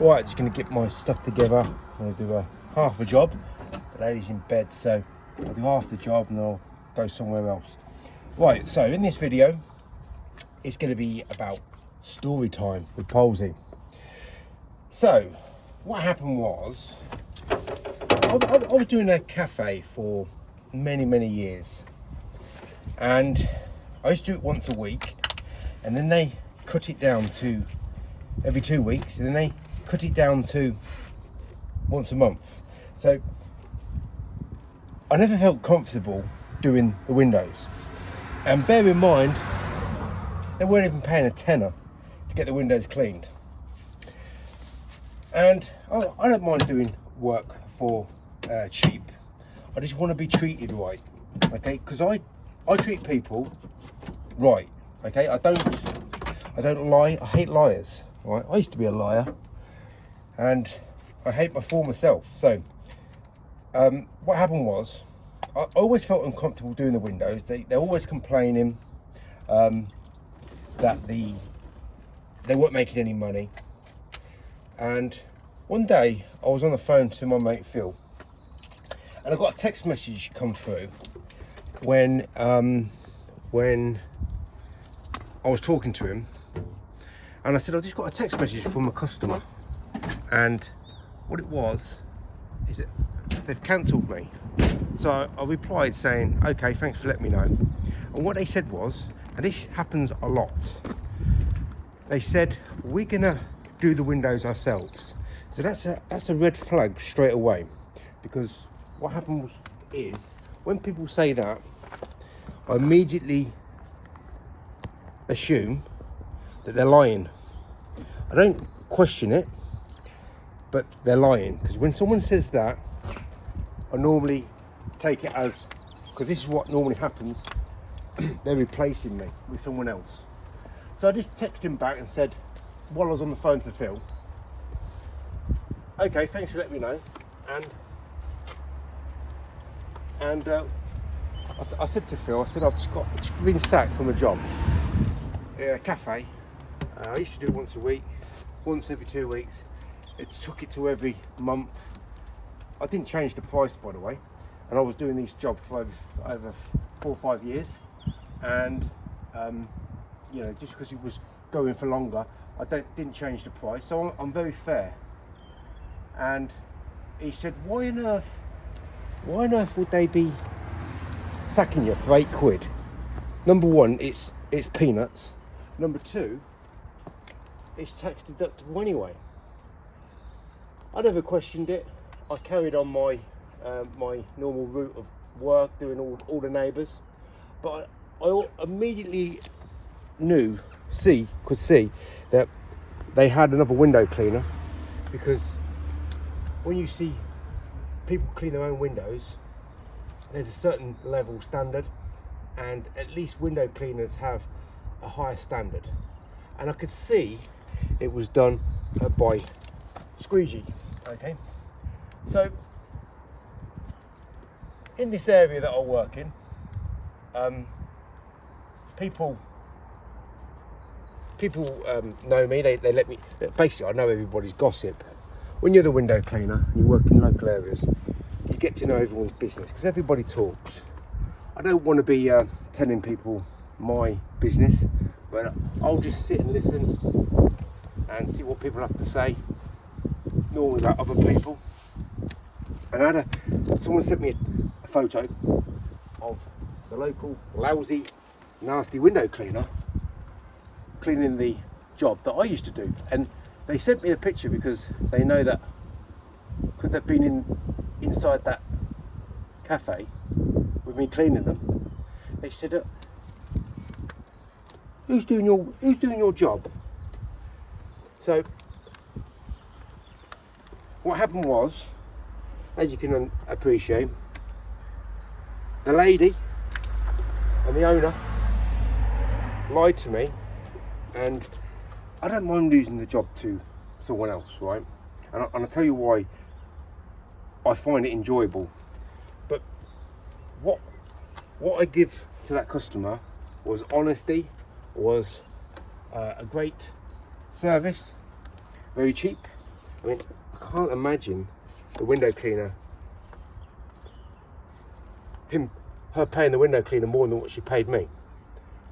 Right, just going to get my stuff together. I'm going to do half a job. The lady's in bed, so I'll do half the job and I'll go somewhere else. Right, so in this video, it's going to be about story time with Polzy. So, what happened was, I was doing a cafe for many years, and I used to do it once a week, and then they cut it down to every 2 weeks, and then they cut it down to once a month. So I never felt comfortable doing the windows, and bear in mind they weren't even paying a tenner to get the windows cleaned. And I don't mind doing work for cheap. I just want to be treated right, okay? Because I treat people right, okay? I don't lie. I hate liars, right? I used to be a liar, and I hate my former self. So what happened was, I always felt uncomfortable doing the windows. They're always complaining that they weren't making any money. And one day I was on the phone to my mate Phil, and I got a text message come through when I was talking to him, and I said, I just got a text message from a customer, and what it was is that they've cancelled me. So I replied saying, okay, thanks for letting me know. And what they said was, and this happens a lot, they said, we're gonna do the windows ourselves. So that's a red flag straight away, because what happens is, when people say that, I immediately assume that they're lying. I don't question it, but they're lying, because when someone says that, I normally take it as, because this is what normally happens, they're replacing me with someone else. So I just texted him back and said, while I was on the phone to Phil, okay, thanks for letting me know. And I said to Phil, I said, I've just been sacked from a job, a cafe. I used to do it once a week, once every 2 weeks. It took it to every month. I didn't change the price, by the way, and I was doing these jobs for over 4 or 5 years. And you know, just because it was going for longer, I didn't change the price, so I'm very fair. And he said, why on earth would they be sacking you for £8? Number one, it's peanuts. Number two, it's tax deductible anyway. I never questioned it. I carried on my my normal route of work, doing all the neighbours, but I immediately could see that they had another window cleaner, because when you see people clean their own windows, there's a certain level standard, and at least window cleaners have a higher standard. And I could see it was done by Squeegee. Okay, so in this area that I work in, people know me. They let me. Basically, I know everybody's gossip. When you're the window cleaner and you work in local areas, you get to know everyone's business, because everybody talks. I don't want to be telling people my business, but I'll just sit and listen and see what people have to say, normally about other people. And someone sent me a photo of the local lousy, nasty window cleaner cleaning the job that I used to do. And they sent me the picture because they know that, because they've been inside that cafe with me cleaning them. They said, who's doing your job? So what happened was, as you can appreciate, the lady and the owner lied to me, and I don't mind losing the job to someone else, right? And I'll tell you why I find it enjoyable. But what I give to that customer was honesty, was a great service, very cheap, I mean, I can't imagine the window cleaner, her paying the window cleaner more than what she paid me.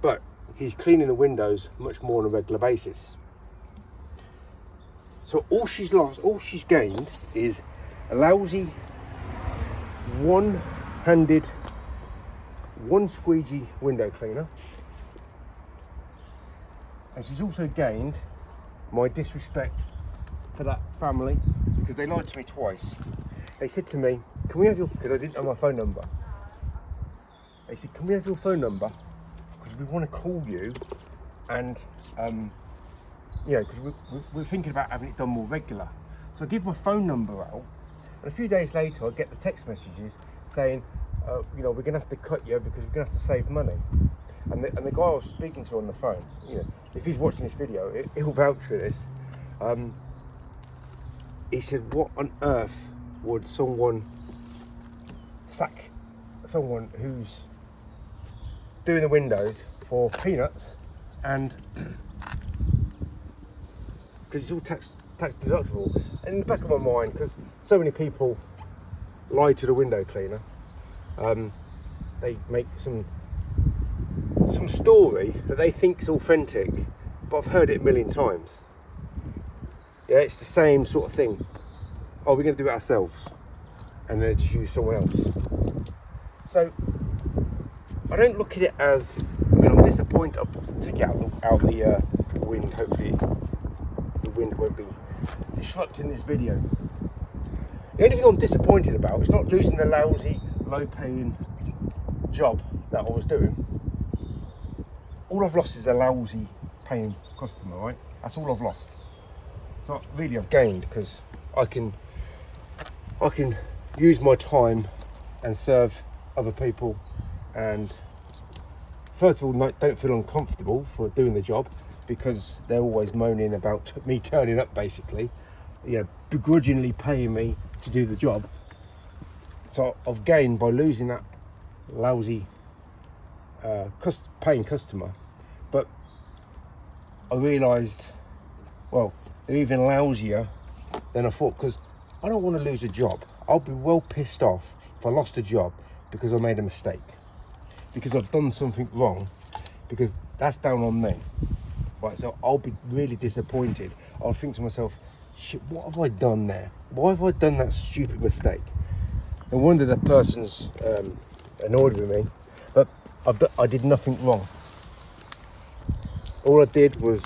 But he's cleaning the windows much more on a regular basis. So all she's gained is a lousy one-handed, one squeegee window cleaner. And she's also gained my disrespect for that family, because they lied to me twice. They said to me, can we have your, because I didn't know my phone number. They said, can we have your phone number? Because we want to call you, and you know, because we're thinking about having it done more regular. So I give my phone number out, and a few days later I get the text messages saying, you know, we're going to have to cut you because we're going to have to save money. And the guy I was speaking to on the phone, you know, if he's watching this video, he'll vouch for this. He said, what on earth would someone sack someone who's doing the windows for peanuts, and because it's all tax deductible. And in the back of my mind, because so many people lie to the window cleaner, they make some story that they think's authentic, but I've heard it a million times. Yeah, it's the same sort of thing. Oh, we're going to do it ourselves, and then just use someone else. So I don't look at it as, I mean, I'm disappointed. I'll take it out the wind. Hopefully the wind won't be disrupting this video. The only thing I'm disappointed about is not losing the lousy, low-paying job that I was doing. All I've lost is a lousy paying customer, right? That's all I've lost. So really I've gained, because I can use my time and serve other people, and first of all, don't feel uncomfortable for doing the job, because they're always moaning about me turning up, basically, you know, begrudgingly paying me to do the job. So I've gained by losing that lousy paying customer. But I realised, well, they're even lousier than I thought, because I don't want to lose a job. I'll be well pissed off if I lost a job because I made a mistake, because I've done something wrong, because that's down on me. Right, so I'll be really disappointed. I'll think to myself, shit, what have I done there? Why have I done that stupid mistake? No wonder the person's annoyed with me, but I did nothing wrong. All I did was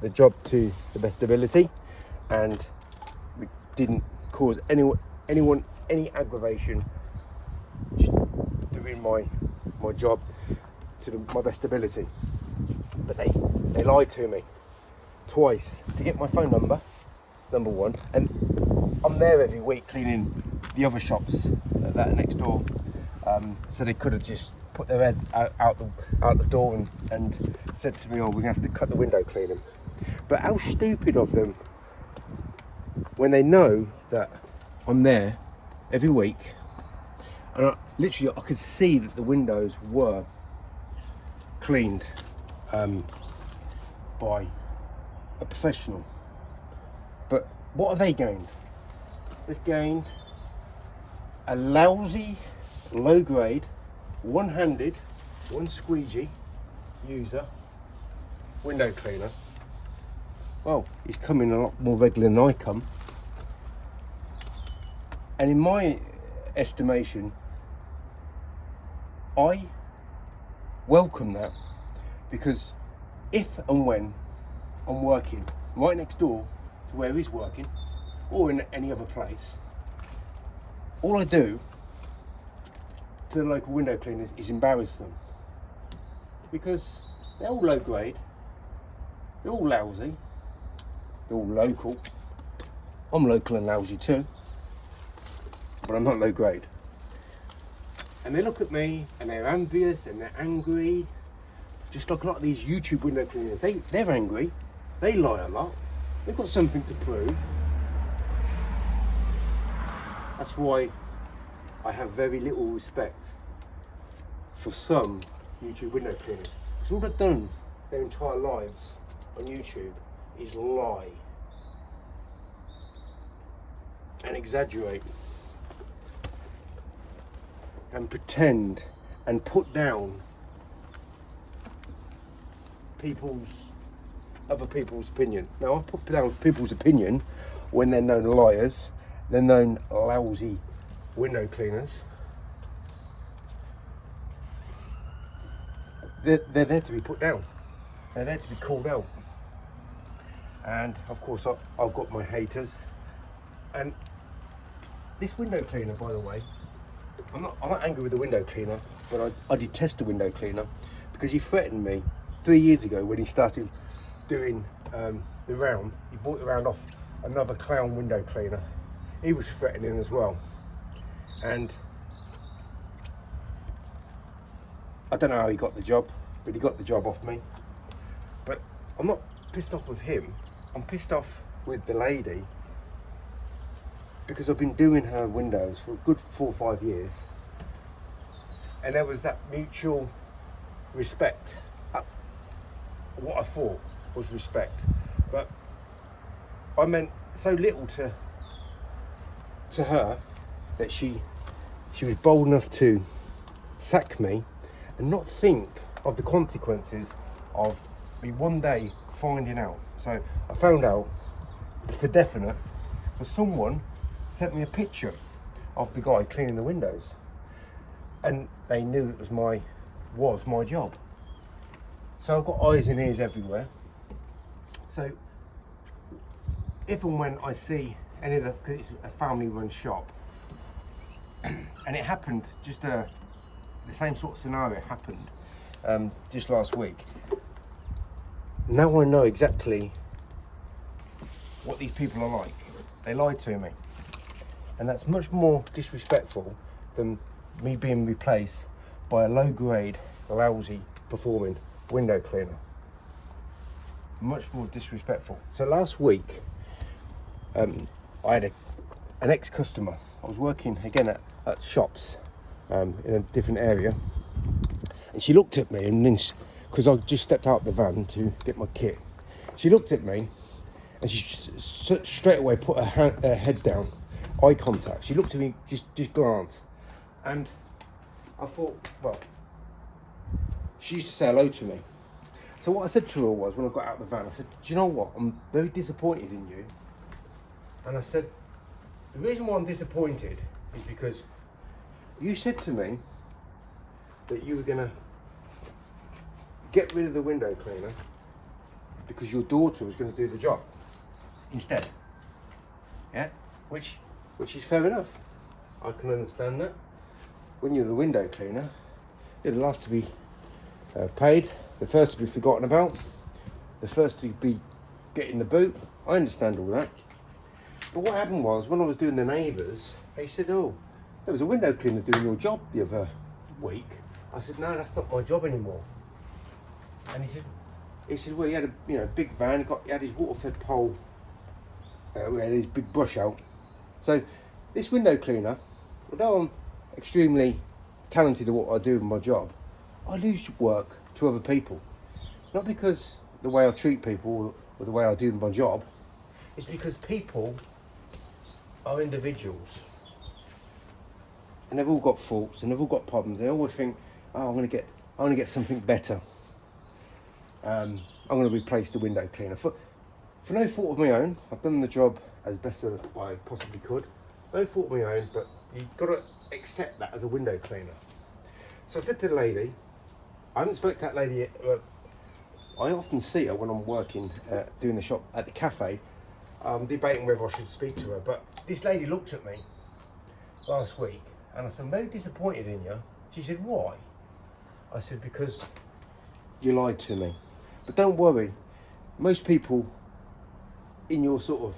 the job to the best ability, and we didn't cause anyone any aggravation, just doing my job to my best ability. But they lied to me twice to get my phone number, number one, and I'm there every week cleaning the other shops that are next door, so they could have just put their head out the door and said to me, oh, we're gonna have to cut the window cleaning. But how stupid of them, when they know that I'm there every week, and I could see that the windows were cleaned by a professional. But what have they gained? They've gained a lousy, low grade, one-handed, one squeegee user window cleaner. Well, he's coming a lot more regular than I come, and in my estimation, I welcome that, because if and when I'm working right next door to where he's working, or in any other place, all I do to the local window cleaners is embarrass them, because they're all low grade, they're all lousy, they're all local. I'm local and lousy too, but I'm not low grade. And they look at me and they're envious and they're angry, just like a lot of these YouTube window cleaners. They're angry, they lie a lot, they've got something to prove. That's why I have very little respect for some YouTube window cleaners, because all they've done their entire lives on YouTube is lie. and exaggerate and pretend and put down other people's opinion. Now, I put down people's opinion when they're known liars, they're known lousy window cleaners. They're there to be put down. They're there to be called out. And of course, I've got my haters. And this window cleaner, by the way, I'm not angry with the window cleaner, but I detest the window cleaner because he threatened me 3 years ago when he started doing the round. He bought the round off another clown window cleaner. He was threatening as well. And I don't know how he got the job, but he got the job off me. But I'm not pissed off with him. I'm pissed off with the lady because I've been doing her windows for a good 4 or 5 years. And there was that mutual respect. What I thought was respect. But I meant so little to her that she was bold enough to sack me and not think of the consequences of me one day finding out. So I found out for definite that someone sent me a picture of the guy cleaning the windows, and they knew it was my job. So I've got eyes and ears everywhere. So if and when I see any of the, because it's a family-run shop, and it happened just the same sort of scenario happened just last week. Now I know exactly what these people are like. They lied to me, and that's much more disrespectful than me being replaced by a low-grade, lousy performing window cleaner. Much more disrespectful. So last week, I had an ex-customer. I was working again at shops in a different area, and she looked at me, and then because I just stepped out the van to get my kit, she looked at me and she straight away put her head down, eye contact. She looked at me, just glance, and I thought, well, she used to say hello to me. So what I said to her was, when I got out of the van, I said, do you know what, I'm very disappointed in you. And I said, the reason why I'm disappointed is because you said to me that you were going to get rid of the window cleaner because your daughter was going to do the job instead. Yeah, which is fair enough. I can understand that. When you're the window cleaner, you're the last to be paid, the first to be forgotten about, the first to be getting the boot. I understand all that. But what happened was, when I was doing the neighbours, they said, oh, there was a window cleaner doing your job the other week. I said, no, that's not my job anymore. And he said, well, he had a big van, he had his water-fed pole, we had his big brush out. So this window cleaner, although I'm extremely talented at what I do in my job, I lose work to other people. Not because the way I treat people or the way I do my job, it's because people are individuals. And they've all got faults and they've all got problems. They always think, oh, I'm going to get something better. I'm going to replace the window cleaner. For no fault of my own, I've done the job as best as I possibly could. No fault of my own, but you've got to accept that as a window cleaner. So I said to the lady, I haven't spoken to that lady yet. I often see her when I'm working, doing the shop at the cafe. I'm debating whether I should speak to her, but this lady looked at me last week and I said, I'm very disappointed in you. She said, why? I said, because you lied to me. But don't worry, most people in your sort of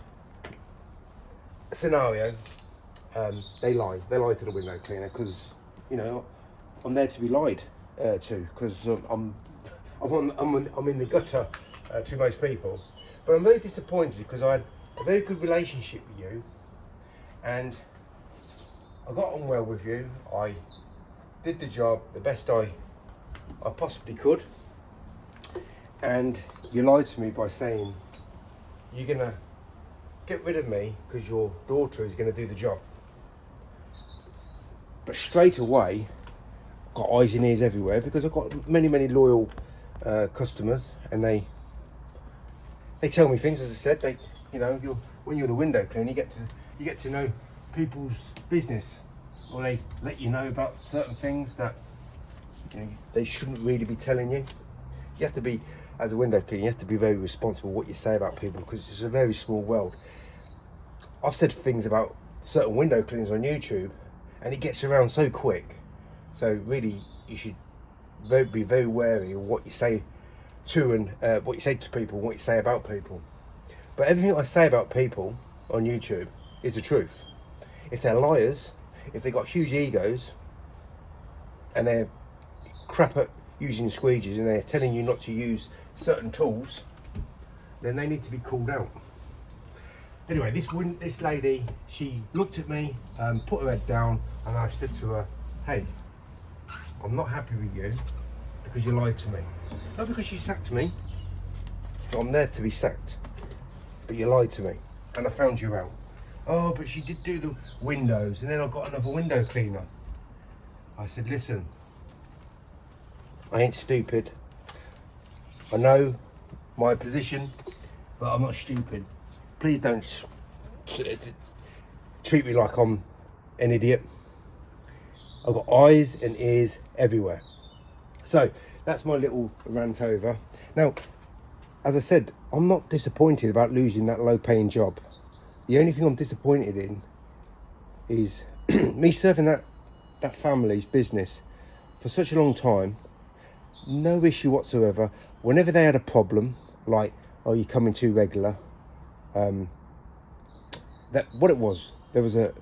scenario, they lie to the window cleaner because, I'm there to be lied to, because I'm in the gutter to most people. But I'm very disappointed because I had a very good relationship with you and I got on well with you. I did the job the best I possibly could, and you lied to me by saying you're gonna get rid of me because your daughter is going to do the job. But straight away, I've got eyes and ears everywhere because I've got many loyal customers, and they tell me things. As I said, when you're the window cleaner, you get to know people's business, or they let you know about certain things that they shouldn't really be telling you. You have to be, as a window cleaner, you have to be very responsible what you say about people, because it's a very small world. I've said things about certain window cleaners on YouTube, and it gets around so quick. So really, you should be very wary of what you say to and what you say to people, what you say about people. But everything I say about people on YouTube is the truth. If they're liars, if they've got huge egos, and they're crap at using squeegees, and they're telling you not to use certain tools, then they need to be called out. Anyway, this lady, she looked at me, put her head down, and I said to her, hey, I'm not happy with you because you lied to me. Not because you sacked me. I'm there to be sacked, but you lied to me, and I found you out. Oh, but she did do the windows, and then I got another window cleaner. I said, listen, I ain't stupid. I know my position, but I'm not stupid. Please don't treat me like I'm an idiot. I've got eyes and ears everywhere. So that's my little rant over. Now, as I said, I'm not disappointed about losing that low-paying job. The only thing I'm disappointed in is me serving that family's business for such a long time. No issue whatsoever. Whenever they had a problem, like, oh, you're coming too regular, that what it was, there was a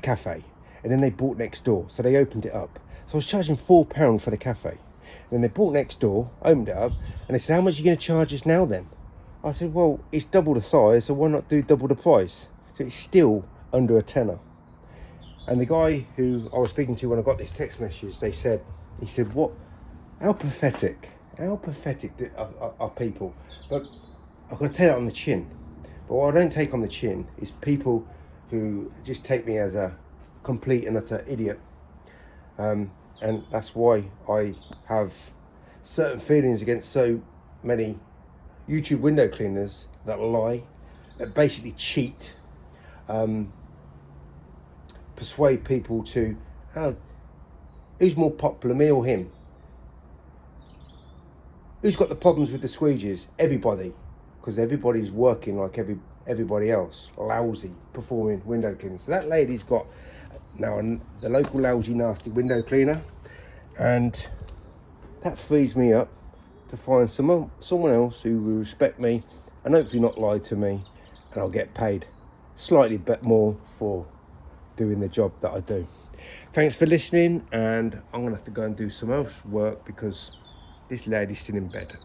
cafe, and then they bought next door, so they opened it up. So I was charging £4 for the cafe. And then they bought next door, opened it up, and they said, how much are you going to charge us now then? I said, well, it's double the size, so why not do double the price? So it's still under a tenner. And the guy who I was speaking to when I got this text message, he said, what? How pathetic are people? But I've got to take that on the chin. But what I don't take on the chin is people who just take me as a complete and utter idiot. And that's why I have certain feelings against so many YouTube window cleaners that lie, that basically cheat, persuade people to, who's more popular, me or him? Who's got the problems with the squeegees? Everybody, because everybody's working like everybody else, lousy, performing window cleaning. So that lady's got now the local lousy, nasty window cleaner, and that frees me up to find someone else who will respect me and hopefully not lie to me, and I'll get paid slightly bit more for doing the job that I do. Thanks for listening, and I'm gonna have to go and do some else work because this lady's still in bed.